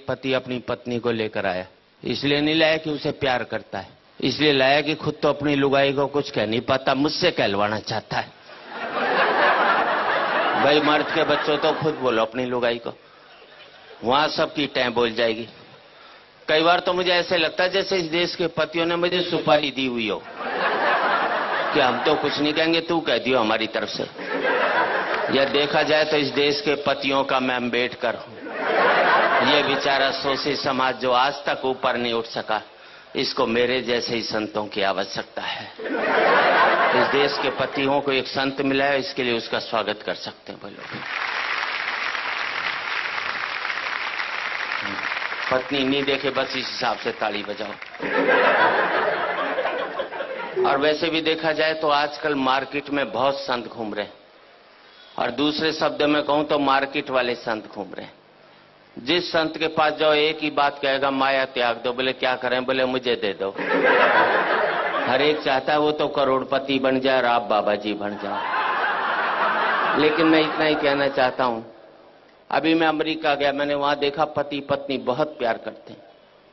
एक पति अपनी पत्नी को लेकर आया। इसलिए नहीं लाया कि उसे प्यार करता है, इसलिए लाया कि खुद तो अपनी लुगाई को कुछ कह नहीं पाता, मुझसे कहलवाना चाहता है। भाई मर्द के बच्चों तो खुद बोलो अपनी लुगाई को, वहां सबकी टैं बोल जाएगी। कई बार तो मुझे ऐसे लगता है जैसे इस देश के पतियों ने मुझे सुपारी दी हुई हो कि हम तो कुछ नहीं कहेंगे, तू कह दियो हमारी तरफ से। यह देखा जाए तो इस देश के पतियों का मैं अम्बेडकर हूं। ये बेचारा शोषित समाज जो आज तक ऊपर नहीं उठ सका, इसको मेरे जैसे ही संतों की आवश्यकता है। इस देश के पतियों को एक संत मिला है, इसके लिए उसका स्वागत कर सकते हैं बोलो। पत्नी नहीं देखे बस इस हिसाब से ताली बजाओ। और वैसे भी देखा जाए तो आजकल मार्केट में बहुत संत घूम रहे हैं, और दूसरे शब्द में कहूं तो मार्केट वाले संत घूम रहे हैं। जिस संत के पास जाओ एक ही बात कहेगा, माया त्याग दो। बोले क्या करें? बोले मुझे दे दो। हर एक चाहता है वो तो करोड़पति बन जाए और आप बाबा जी बन जाओ। लेकिन मैं इतना ही कहना चाहता हूं, अभी मैं अमेरिका गया, मैंने वहां देखा पति पत्नी बहुत प्यार करते हैं।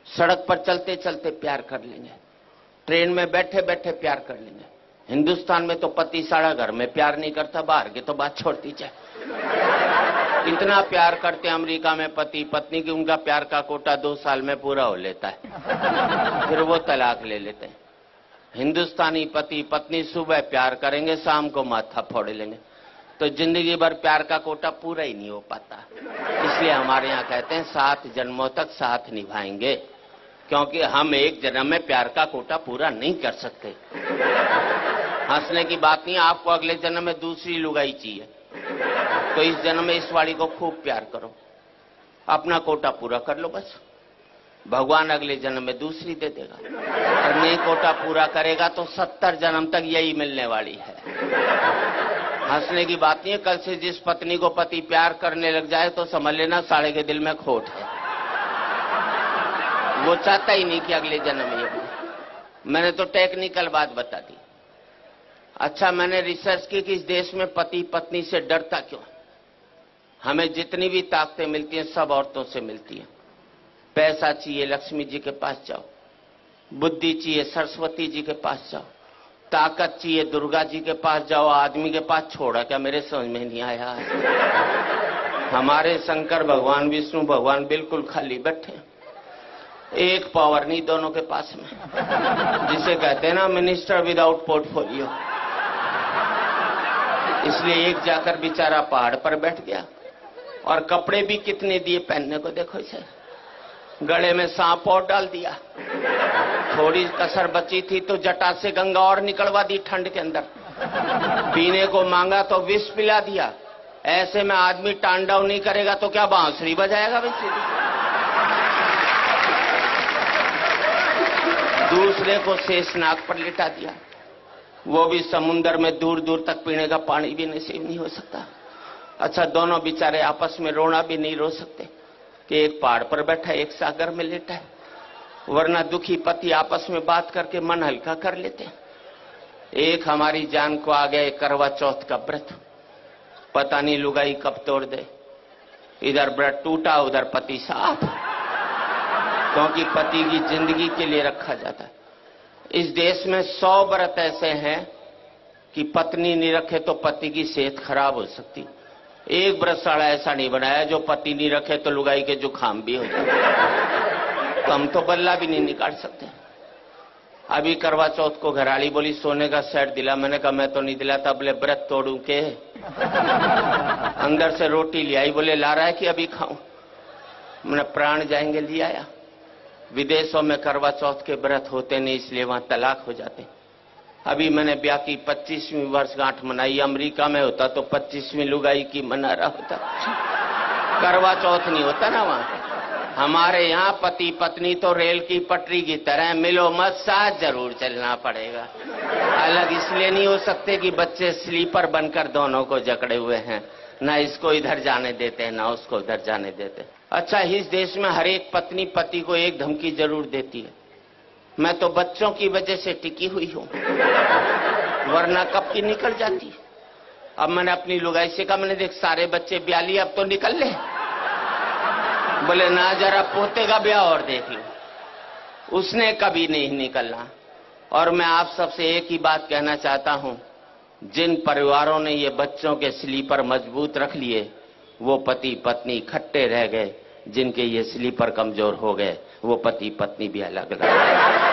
सड़क पर चलते चलते प्यार कर लेंगे, ट्रेन में बैठे बैठे प्यार कर लेंगे। हिंदुस्तान में तो पति सारा घर में प्यार नहीं करता, बाहर की तो बात छोड़ दीजिए। इतना प्यार करते हैं अमेरिका में पति पत्नी की, उनका प्यार का कोटा 2 साल में पूरा हो लेता है, फिर वो तलाक ले लेते हैं। हिंदुस्तानी पति पत्नी सुबह प्यार करेंगे, शाम को माथा फोड़ लेंगे, तो जिंदगी भर प्यार का कोटा पूरा ही नहीं हो पाता। इसलिए हमारे यहाँ कहते हैं 7 जन्मों तक साथ निभाएंगे, क्योंकि हम एक जन्म में प्यार का कोटा पूरा नहीं कर सकते। हंसने की बात नहीं, आपको अगले जन्म में दूसरी लुगाई चाहिए तो इस जन्म में इस वाली को खूब प्यार करो, अपना कोटा पूरा कर लो बस। भगवान अगले जन्म में दूसरी दे देगा, और नहीं कोटा पूरा करेगा तो 70 जन्म तक यही मिलने वाली है। हंसने की बात नहीं है, कल से जिस पत्नी को पति प्यार करने लग जाए तो समझ लेना साले के दिल में खोट है, वो चाहता ही नहीं कि अगले जन्म में ये। मैंने तो टेक्निकल बात बता दी। अच्छा, मैंने रिसर्च की कि इस देश में पति पत्नी से डरता क्यों? हमें जितनी भी ताकतें मिलती हैं सब औरतों से मिलती हैं। पैसा चाहिए लक्ष्मी जी के पास जाओ, बुद्धि चाहिए सरस्वती जी के पास जाओ, ताकत चाहिए दुर्गा जी के पास जाओ, आदमी के पास छोड़ा क्या? मेरे समझ में नहीं आया है। हमारे शंकर भगवान विष्णु भगवान बिल्कुल खाली बैठे, एक पावर नहीं दोनों के पास में, जिसे कहते हैं ना मिनिस्टर विदाउट पोर्टफोलियो। इसलिए एक जाकर बेचारा पहाड़ पर बैठ गया, और कपड़े भी कितने दिए पहनने को, देखो इसे, गले में सांप और डाल दिया। थोड़ी कसर बची थी तो जटा से गंगा और निकलवा दी ठंड के अंदर। पीने को मांगा तो विष पिला दिया। ऐसे में आदमी तांडव नहीं करेगा तो क्या बांसुरी बजाएगा? वैसे दूसरे को शेषनाग पर लिटा दिया, वो भी समुन्द्र में दूर दूर तक पीने का पानी भी नसीब नहीं हो सकता। अच्छा, दोनों बेचारे आपस में रोना भी नहीं रो सकते कि एक पहाड़ पर बैठा एक सागर में लेटा है, वरना दुखी पति आपस में बात करके मन हल्का कर लेते हैं। एक हमारी जान को आ गया करवा चौथ का व्रत, पता नहीं लुगाई कब तोड़ दे। इधर व्रत टूटा उधर पति साफ, क्योंकि पति की जिंदगी के लिए रखा जाता है। इस देश में 100 व्रत ऐसे हैं कि पत्नी नहीं रखे तो पति की सेहत खराब हो सकती। एक व्रतशाला ऐसा नहीं बनाया जो पति नहीं रखे तो लुगाई के जुकाम भी हो जाए। तो हम तो बल्ला भी नहीं निकाल सकते। अभी करवा चौथ को घराड़ी बोली सोने का सेट दिला, मैंने कहा मैं तो नहीं दिलाता। बोले व्रत तोड़ू के? अंदर से रोटी ले आई, बोले ला रहा है कि अभी खाऊं? मैंने प्राण जाएंगे, ले आया। विदेशों में करवा चौथ के व्रत होते नहीं, इसलिए वहां तलाक हो जाते। अभी मैंने ब्याह की 25वीं वर्षगांठ मनाई, अमेरिका में होता तो 25वीं लुगाई की मना रहा होता, करवा चौथ नहीं होता ना वहां। हमारे यहाँ पति पत्नी तो रेल की पटरी की तरह मिलो मत, साथ जरूर चलना पड़ेगा। अलग इसलिए नहीं हो सकते कि बच्चे स्लीपर बनकर दोनों को जकड़े हुए हैं, ना इसको इधर जाने देते हैं ना उसको उधर जाने देते। अच्छा, इस देश में हर एक पत्नी पति को एक धमकी जरूर देती है। मैं तो बच्चों की वजह से टिकी हुई हूं, वरना कब की निकल जाती। अब मैंने अपनी लुगाई से कहा, मैंने देख सारे बच्चे ब्याह लिए, अब तो निकल ले। बोले ना, जरा पोते का ब्याह और देख लो, उसने कभी नहीं निकलना। और मैं आप सबसे एक ही बात कहना चाहता हूं, जिन परिवारों ने ये बच्चों के स्लीपर मजबूत रख लिए, वो पति पत्नी इकट्ठे रह गए। जिनके ये स्लीपर कमजोर हो गए, वो पति पत्नी भी अलग अलग।